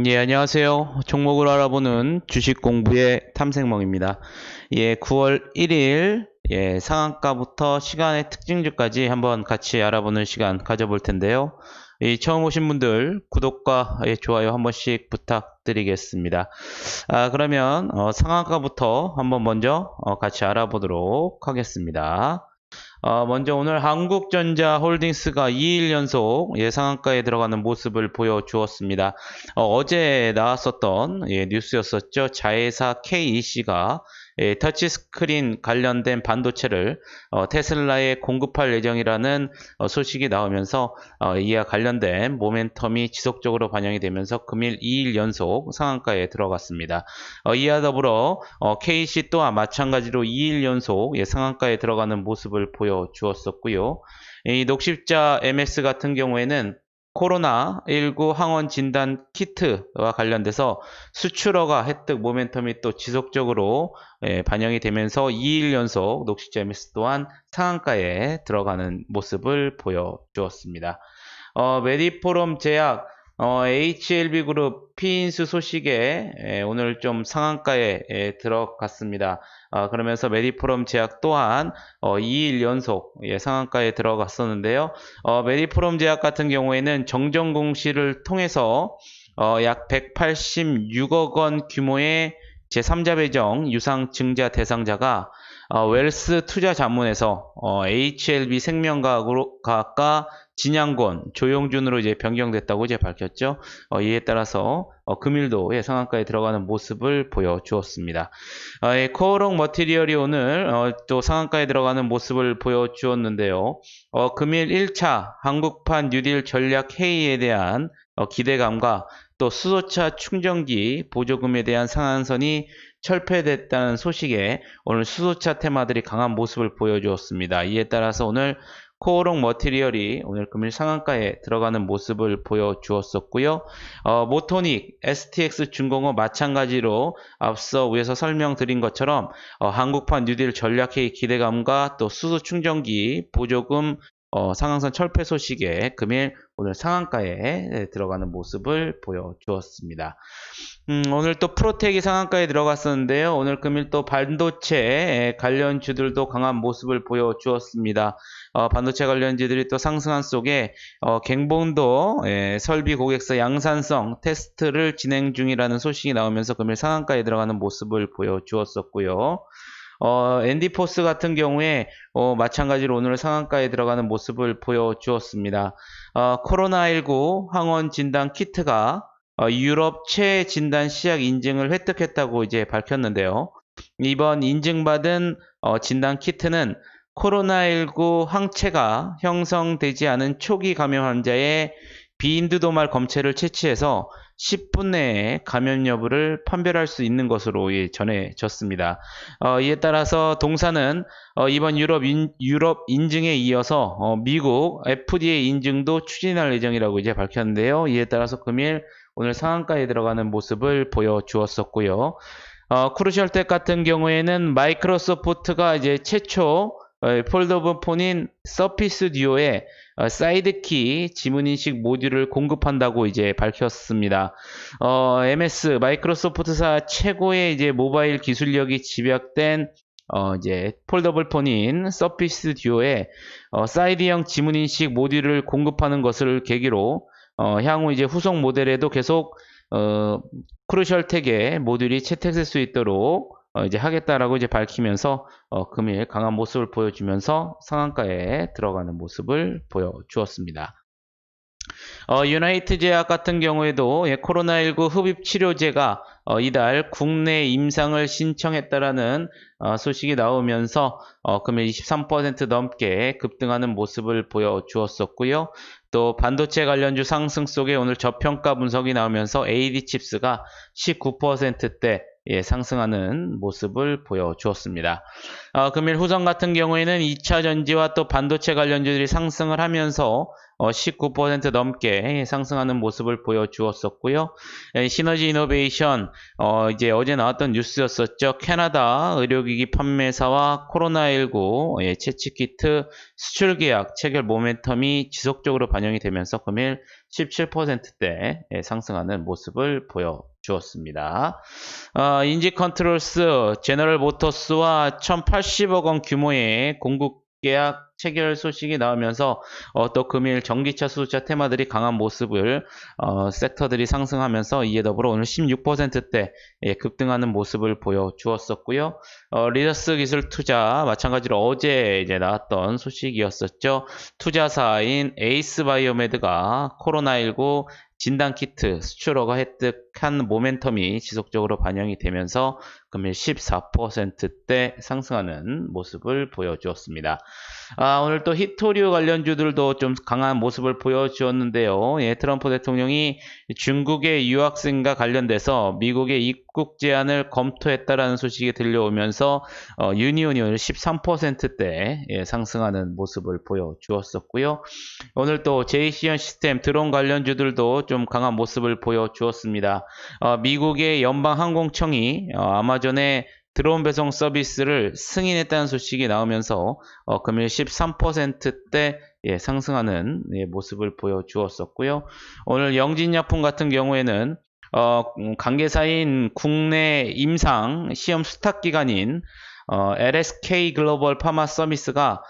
예, 안녕하세요. 종목을 알아보는 주식 공부의 탐색멍입니다. 예, 9월 1일 상한가부터 시간의 특징주까지 한번 같이 알아보는 시간 가져볼 텐데요. 처음 오신 분들 구독과 좋아요 한 번씩 부탁드리겠습니다. 그러면 상한가부터 한번 먼저 같이 알아보도록 하겠습니다. 먼저 오늘 한국전자 홀딩스가 2일 연속 상한가에 들어가는 모습을 보여주었습니다. 어제 나왔었던 뉴스였었죠. 자회사 KEC가 터치스크린 관련된 반도체를 테슬라에 공급할 예정이라는 소식이 나오면서 이와 관련된 모멘텀이 지속적으로 반영이 되면서 금일 2일 연속 상한가에 들어갔습니다. 이와 더불어 KEC 또한 마찬가지로 2일 연속 상한가에 들어가는 모습을 보여주었었고요. 이 녹십자 MS 같은 경우에는 코로나19 항원 진단 키트와 관련돼서 수출허가 획득 모멘텀이 또 지속적으로 반영이 되면서 2일 연속 녹십자 MS 또한 상한가에 들어가는 모습을 보여주었습니다. 메디포럼 제약 HLB그룹 피인수 소식에 오늘 좀 상한가에 들어갔습니다. 그러면서 메디포럼 제약 또한 2일 연속 상한가에 들어갔었는데요. 메디포럼 제약 같은 경우에는 정정 공시를 통해서 약 186억 원 규모의 제3자 배정 유상 증자 대상자가 웰스 투자 자문에서 HLB 생명과학과 진양권, 조용준으로 이제 변경됐다고 이제 밝혔죠. 이에 따라서 금일도 상한가에 들어가는 모습을 보여주었습니다. 코어롱 머티리얼이 오늘 또 상한가에 들어가는 모습을 보여주었는데요. 금일 1차 한국판 뉴딜 전략 회의에 대한 기대감과 또 수소차 충전기 보조금에 대한 상한선이 철폐됐다는 소식에 오늘 수소차 테마들이 강한 모습을 보여주었습니다. 이에 따라서 오늘 코어롱 머티리얼이 오늘 금일 상한가에 들어가는 모습을 보여주었었고요. 모토닉, STX 중공업 마찬가지로 앞서 위에서 설명드린 것처럼 한국판 뉴딜 전략회의 기대감과 또 수소 충전기 보조금 상한선 철폐 소식에 금일 오늘 상한가에 들어가는 모습을 보여주었습니다. 오늘 또 프로텍이 상한가에 들어갔었는데요. 오늘 금일 또 반도체 관련주들도 강한 모습을 보여주었습니다. 반도체 관련주들이 또 상승한 속에 갱봉도 설비 고객사 양산성 테스트를 진행 중이라는 소식이 나오면서 금일 상한가에 들어가는 모습을 보여주었었고요. 앤디포스 같은 경우에 마찬가지로 오늘 상한가에 들어가는 모습을 보여주었습니다. 코로나19 항원 진단 키트가 유럽 최 진단 시약 인증을 획득했다고 이제 밝혔는데요. 이번 인증받은 진단 키트는 코로나19 항체가 형성되지 않은 초기 감염 환자의 비인두도말 검체를 채취해서 10분 내에 감염 여부를 판별할 수 있는 것으로 전해졌습니다. 이에 따라서 동사는 이번 유럽 인증에 이어서 미국 FDA 인증도 추진할 예정이라고 이제 밝혔는데요. 이에 따라서 금일 오늘 상한가에 들어가는 모습을 보여주었었고요. 크루셜텍 같은 경우에는 마이크로소프트가 이제 최초 폴더블 폰인 서피스 듀오에 사이드키 지문인식 모듈을 공급한다고 이제 밝혔습니다. MS 마이크로소프트사 최고의 이제 모바일 기술력이 집약된 이제 폴더블 폰인 서피스 듀오에 사이드형 지문인식 모듈을 공급하는 것을 계기로 향후 이제 후속 모델에도 계속 크루셜텍의 모듈이 채택될 수 있도록 이제 하겠다라고 이제 밝히면서 금일 강한 모습을 보여주면서 상한가에 들어가는 모습을 보여주었습니다. 유나이트 제약 같은 경우에도 코로나19 흡입 치료제가 이달 국내 임상을 신청했다라는 소식이 나오면서 금일 23% 넘게 급등하는 모습을 보여주었었고요. 또 반도체 관련주 상승 속에 오늘 저평가 분석이 나오면서 AD칩스가 19%대 상승하는 모습을 보여주었습니다. 금일 후성 같은 경우에는 2차 전지와 또 반도체 관련주들이 상승을 하면서 19% 넘게 상승하는 모습을 보여주었었고요. 시너지 이노베이션, 이제 어제 나왔던 뉴스였었죠. 캐나다 의료기기 판매사와 코로나19 채취키트 수출 계약 체결 모멘텀이 지속적으로 반영이 되면서 금일 17%대 상승하는 모습을 보여주었습니다. 인지 컨트롤스, 제너럴 모터스와 1,080억 원 규모의 공급 계약 체결 소식이 나오면서 또 금일 전기차, 수소차 테마들이 강한 모습을 섹터들이 상승하면서 이에 더불어 오늘 16%대 급등하는 모습을 보여주었었고요. 리더스 기술 투자 마찬가지로 어제 이제 나왔던 소식이었었죠. 투자사인 에이스 바이오메드가 코로나19 진단키트 수출허가 획득한 모멘텀이 지속적으로 반영이 되면서 금일 14%대 상승하는 모습을 보여주었습니다. 오늘 또 히토류 관련주들도 좀 강한 모습을 보여주었는데요. 트럼프 대통령이 중국의 유학생과 관련돼서 미국의 입국 제한을 검토했다라는 소식이 들려오면서 유니온이 오늘 13%대 상승하는 모습을 보여주었었고요. 오늘 또 제이시언 시스템 드론 관련주들도 좀 강한 모습을 보여주었습니다. 미국의 연방항공청이 아마존의 드론 배송 서비스를 승인했다는 소식이 나오면서 금일 13%대 상승하는 모습을 보여주었었고요. 오늘 영진약품 같은 경우에는 관계사인 국내 임상 시험 수탁 기관인 LSK 글로벌 파마 서비스가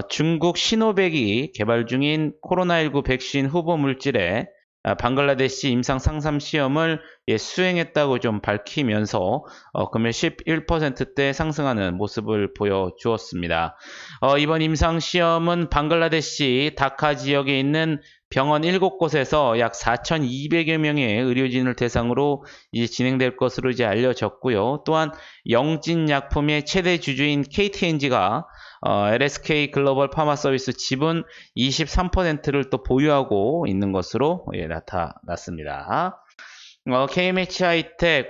중국 시노백이 개발 중인 코로나19 백신 후보 물질에 방글라데시 임상 상담 시험을 수행했다고 좀 밝히면서 금일 11%대 상승하는 모습을 보여주었습니다. 이번 임상 시험은 방글라데시 다카 지역에 있는 병원 7곳에서 약 4,200여 명의 의료진을 대상으로 이제 진행될 것으로 이제 알려졌고요. 또한 영진약품의 최대 주주인 KT&G가 LSK 글로벌 파마 서비스 지분 23%를 또 보유하고 있는 것으로 나타났습니다. KMH 하이텍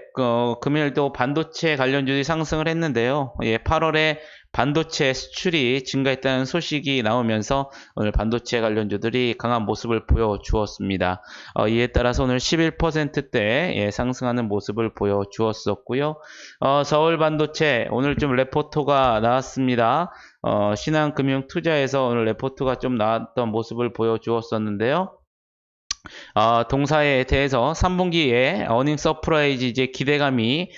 금일도 반도체 관련주들이 상승을 했는데요. 8월에 반도체 수출이 증가했다는 소식이 나오면서 오늘 반도체 관련주들이 강한 모습을 보여주었습니다. 이에 따라서 오늘 11%대 상승하는 모습을 보여주었었고요. 서울 반도체 오늘 좀 레포트가 나왔습니다. 신한금융투자에서 오늘 레포트가 좀 나왔던 모습을 보여주었었는데요. 동사에 대해서 3분기에 어닝 서프라이즈 이제 기대감이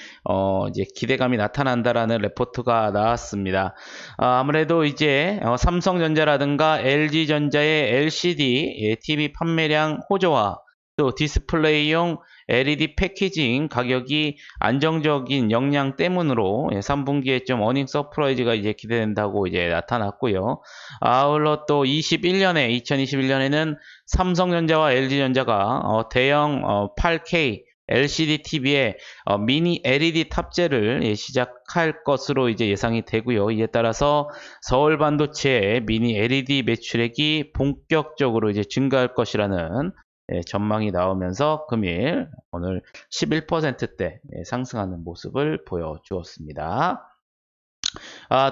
나타난다라는 레포트가 나왔습니다. 아무래도 이제 삼성전자라든가 LG전자의 LCD TV 판매량 호조와 또 디스플레이용 LED 패키징 가격이 안정적인 역량 때문으로 3분기에 좀 어닝 서프라이즈가 이제 기대된다고 이제 나타났고요. 아울러 또 2021년에는 삼성전자와 LG전자가 대형 8K LCD TV에 미니 LED 탑재를 시작할 것으로 이제 예상이 되고요. 이에 따라서 서울 반도체의 미니 LED 매출액이 본격적으로 이제 증가할 것이라는 전망이 나오면서 금일 오늘 11%대 상승하는 모습을 보여주었습니다.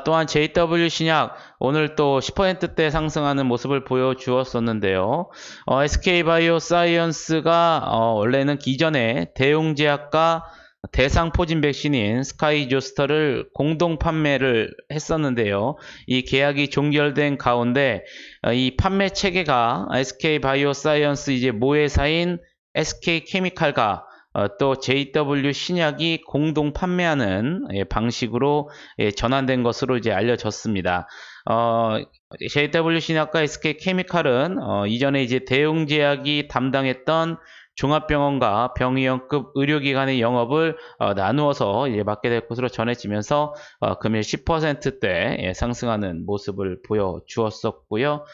또한 JW 신약 오늘 또 10%대 상승하는 모습을 보여주었었는데요. SK바이오사이언스가 원래는 기존에 대웅제약과 대상포진 백신인 스카이조스터를 공동 판매를 했었는데요. 이 계약이 종결된 가운데 이 판매 체계가 SK바이오사이언스 이제 모회사인 SK케미칼과 또 JW 신약이 공동 판매하는 방식으로 전환된 것으로 이제 알려졌습니다. JW 신약과 SK케미칼은 이전에 이제 대웅제약이 담당했던 종합병원과 병의원급 의료기관의 영업을 나누어서 이제 맡게 될 것으로 전해지면서 금일 10%대 상승하는 모습을 보여주었었고요.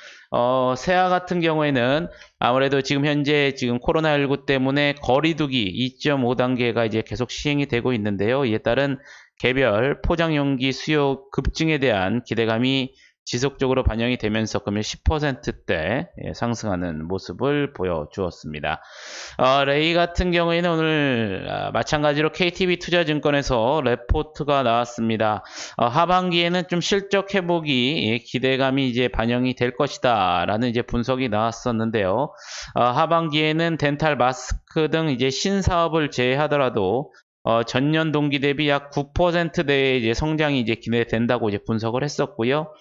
세아 같은 경우에는 아무래도 지금 현재 코로나19 때문에 거리두기 2.5단계가 이제 계속 시행이 되고 있는데요. 이에 따른 개별 포장용기 수요 급증에 대한 기대감이 지속적으로 반영이 되면서 금일 10%대 상승하는 모습을 보여주었습니다. 레이 같은 경우에는 오늘 마찬가지로 KTB 투자증권에서 레포트가 나왔습니다. 하반기에는 좀 실적 회복이 기대감이 이제 반영이 될 것이다 라는 이제 분석이 나왔었는데요. 하반기에는 덴탈 마스크 등 이제 신사업을 제외하더라도 전년 동기 대비 약 9%대의 이제 성장이 이제 기대된다고 이제 분석을 했었고요.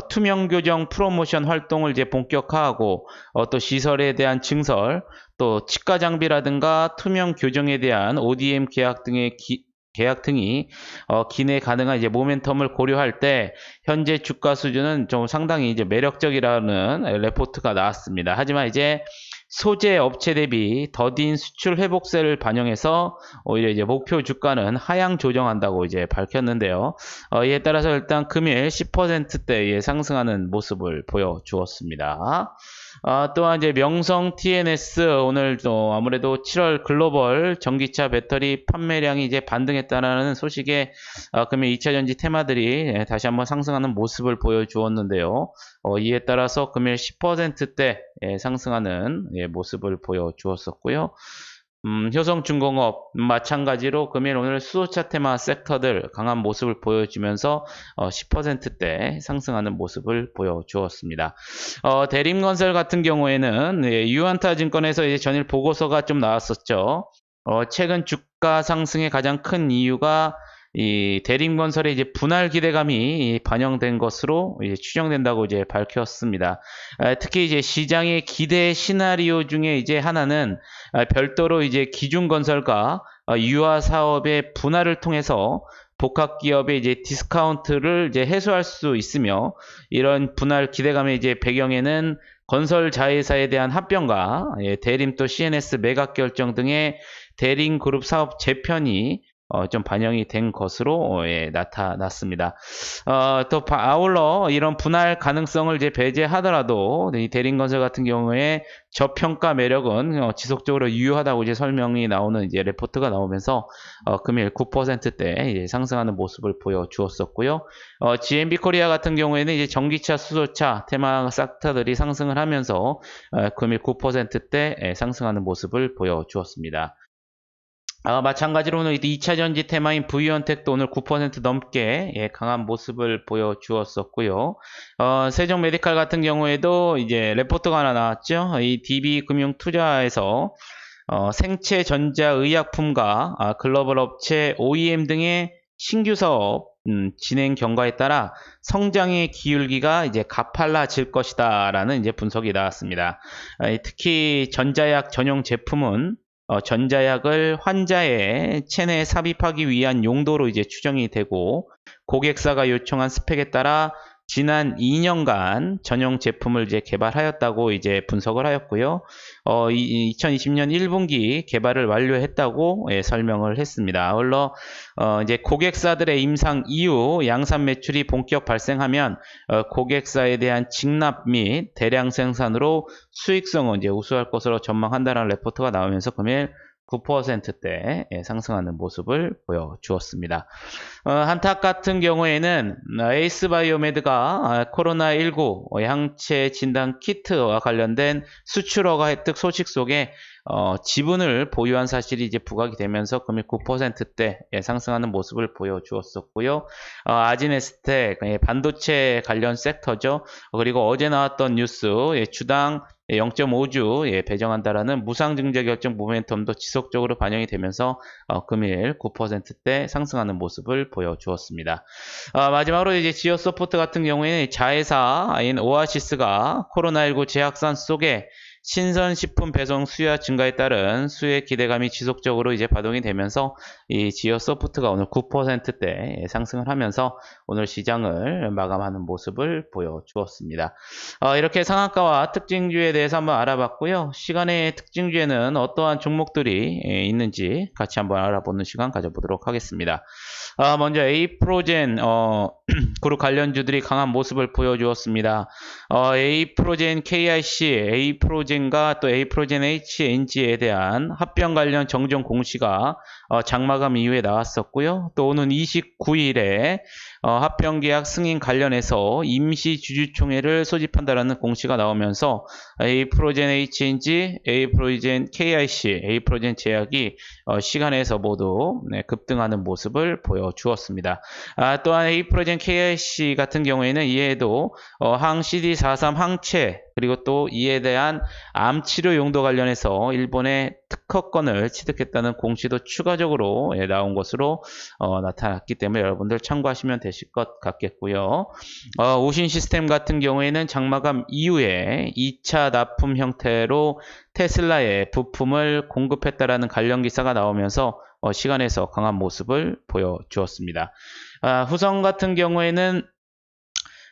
투명 교정 프로모션 활동을 이제 본격화하고 또 시설에 대한 증설, 또 치과 장비라든가 투명 교정에 대한 ODM 계약 등이 기내 가능한 이제 모멘텀을 고려할 때 현재 주가 수준은 좀 상당히 이제 매력적이라는 레포트가 나왔습니다. 하지만 이제 소재 업체 대비 더딘 수출 회복세를 반영해서 오히려 이제 목표 주가는 하향 조정한다고 이제 밝혔는데요. 이에 따라서 일단 금일 10%대에 상승하는 모습을 보여주었습니다. 또한 이제 명성 TNS 오늘 또 아무래도 7월 글로벌 전기차 배터리 판매량이 이제 반등했다는 소식에 금일 2차전지 테마들이 다시 한번 상승하는 모습을 보여주었는데요. 이에 따라서 금일 10%대 상승하는 모습을 보여주었었고요. 효성중공업 마찬가지로 금일 오늘 수소차 테마 섹터들 강한 모습을 보여주면서 10%대 상승하는 모습을 보여주었습니다. 대림건설 같은 경우에는 유한타증권에서 이제 전일 보고서가 좀 나왔었죠. 최근 주가 상승의 가장 큰 이유가 이 대림건설의 이제 분할 기대감이 반영된 것으로 이제 추정된다고 이제 밝혔습니다. 특히 이제 시장의 기대 시나리오 중에 이제 하나는 별도로 이제 기준건설과 유아 사업의 분할을 통해서 복합 기업의 이제 디스카운트를 이제 해소할 수 있으며, 이런 분할 기대감의 이제 배경에는 건설 자회사에 대한 합병과 대림 또 CNS 매각 결정 등의 대림 그룹 사업 재편이 좀 반영이 된 것으로 나타났습니다. 또 아울러 이런 분할 가능성을 이제 배제하더라도 이 대림건설 같은 경우에 저평가 매력은 지속적으로 유효하다고 이제 설명이 나오는 이제 레포트가 나오면서 금일 9%대 상승하는 모습을 보여주었었고요. GMB 코리아 같은 경우에는 이제 전기차, 수소차 테마 섹터들이 상승을 하면서 금일 9%대 상승하는 모습을 보여주었습니다. 마찬가지로 오늘 2차전지 테마인 V원택도 오늘 9% 넘게 강한 모습을 보여주었었고요. 세종 메디칼 같은 경우에도 이제 레포트가 하나 나왔죠. 이 DB금융투자에서 생체 전자 의약품과 글로벌 업체 OEM 등의 신규 사업 진행 경과에 따라 성장의 기울기가 이제 가팔라질 것이다라는 이제 분석이 나왔습니다. 특히 전자약 전용 제품은 전자약을 환자의 체내에 삽입하기 위한 용도로 이제 추정이 되고, 고객사가 요청한 스펙에 따라 지난 2년간 전용 제품을 이제 개발하였다고 이제 분석을 하였고요. 2020년 1분기 개발을 완료했다고 설명을 했습니다. 아울러 이제 고객사들의 임상 이후 양산 매출이 본격 발생하면 고객사에 대한 직납 및 대량 생산으로 수익성은 이제 우수할 것으로 전망한다는 레포트가 나오면서 금일 9%대 상승하는 모습을 보여주었습니다. 한탁 같은 경우에는 에이스바이오메드가 코로나19 항체 진단 키트와 관련된 수출 허가 획득 소식 속에 지분을 보유한 사실이 이제 부각이 되면서 금일 9%대 상승하는 모습을 보여주었었고요. 아진에스텍 반도체 관련 섹터죠. 그리고 어제 나왔던 뉴스 주당 0.5주 배정한다라는 무상증자 결정 모멘텀도 지속적으로 반영이 되면서 금일 9%대 상승하는 모습을 보여주었습니다. 마지막으로 이제 지오소프트 같은 경우에는 자회사인 오아시스가 코로나19 재확산 속에 신선식품 배송 수요 증가에 따른 수요의 기대감이 지속적으로 이제 발동이 되면서 이 지오소프트가 오늘 9%대 상승을 하면서 오늘 시장을 마감하는 모습을 보여주었습니다. 이렇게 상한가와 특징주에 대해서 한번 알아봤고요. 시간의 특징주에는 어떠한 종목들이 있는지 같이 한번 알아보는 시간 가져보도록 하겠습니다. 먼저 에이프로젠 그룹 관련주들이 강한 모습을 보여주었습니다. 에이프로젠 KIC, 에이프로젠과 또 에이프로젠 HNG에 대한 합병 관련 정정 공시가 장마감 이후에 나왔었고요. 또 오는 29일에 합병 계약 승인 관련해서 임시 주주총회를 소집한다라는 공시가 나오면서 에이프로젠 HNG, 에이프로젠 KIC, 에이프로젠 제약이 시간에서 모두 급등하는 모습을 보여주었습니다. 또한 에이프로젠 KIC 같은 경우에는 이에도 항 CD43 항체 그리고 또 이에 대한 암 치료 용도 관련해서 일본의 특허권을 취득했다는 공시도 추가적으로 나온 것으로 나타났기 때문에 여러분들 참고하시면 되실 것 같겠고요. 오신 시스템 같은 경우에는 장마감 이후에 2차 납품 형태로 테슬라에 부품을 공급했다라는 관련 기사가 나오면서 시간에서 강한 모습을 보여주었습니다. 후성 같은 경우에는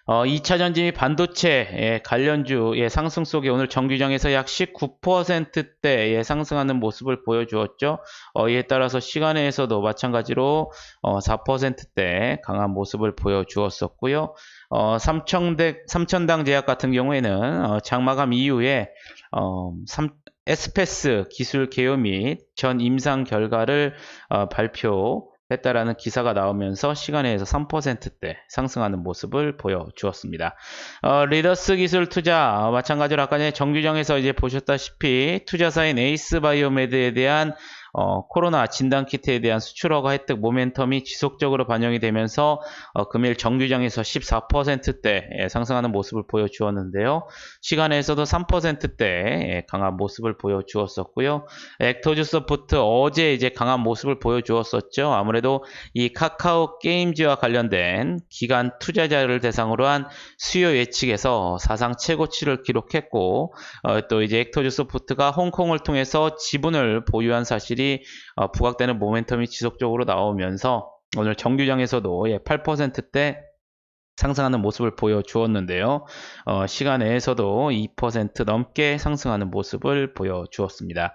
2차 전지 및 반도체 관련주의 상승 속에 오늘 정규장에서 약 19%대의 상승하는 모습을 보여주었죠. 이에 따라서 시간에서도 마찬가지로 4%대 강한 모습을 보여주었었고요. 삼천당 제약 같은 경우에는 장마감 이후에 에스페스 기술 개요 및 전 임상 결과를 발표했다라는 기사가 나오면서 시간에서 3%대 상승하는 모습을 보여주었습니다. 리더스 기술 투자 마찬가지로 아까 전에 정규정에서 이제 보셨다시피 투자사인 에이스 바이오메드에 대한 코로나 진단키트에 대한 수출 허가 혜택 모멘텀이 지속적으로 반영이 되면서 금일 정규장에서 14%대 상승하는 모습을 보여주었는데요. 시간에서도 3%대 강한 모습을 보여주었었고요. 액터즈 소프트 어제 이제 강한 모습을 보여주었었죠. 아무래도 이 카카오 게임즈와 관련된 기관 투자자를 대상으로 한 수요 예측에서 사상 최고치를 기록했고 또 이제 액터즈 소프트가 홍콩을 통해서 지분을 보유한 사실이 부각되는 모멘텀이 지속적으로 나오면서 오늘 정규장에서도 8%대 상승하는 모습을 보여주었는데요. 시간 내에서도 2% 넘게 상승하는 모습을 보여주었습니다.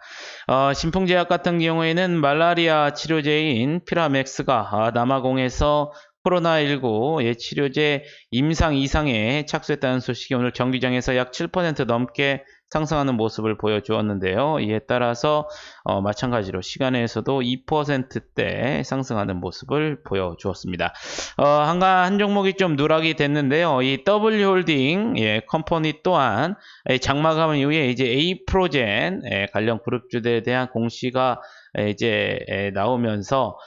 신풍제약 같은 경우에는 말라리아 치료제인 피라맥스가 남아공에서 코로나19 치료제 임상 이상에 착수했다는 소식이 오늘 정규장에서 약 7% 넘게 상승하는 모습을 보여주었는데요. 이에 따라서 마찬가지로 시간에서도 2%대 상승하는 모습을 보여주었습니다. 한 종목이 좀 누락이 됐는데요. 이 W홀딩 컴퍼니 또한 장마감 이후에 이제 A프로젠 관련 그룹주들에 대한 공시가 이제 나오면서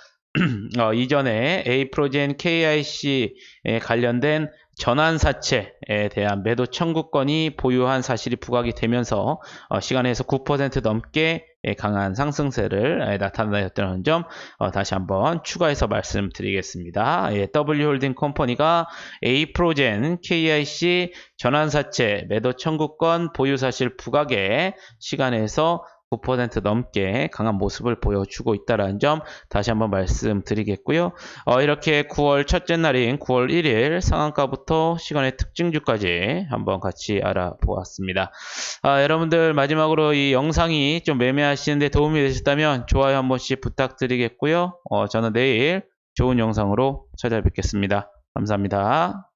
이전에 A프로젠 KIC에 관련된 전환사채에 대한 매도 청구권이 보유한 사실이 부각이 되면서 시간에서 9% 넘게 강한 상승세를 나타내었다는 점 다시 한번 추가해서 말씀드리겠습니다. W홀딩 컴퍼니가 A프로젠 KIC 전환사채 매도 청구권 보유 사실 부각에 시간에서 9% 넘게 강한 모습을 보여주고 있다는 점 다시 한번 말씀드리겠고요. 이렇게 9월 첫째 날인 9월 1일 상한가부터 시간의 특징주까지 한번 같이 알아보았습니다. 여러분들 마지막으로 이 영상이 좀 매매하시는데 도움이 되셨다면 좋아요 한 번씩 부탁드리겠고요. 저는 내일 좋은 영상으로 찾아뵙겠습니다. 감사합니다.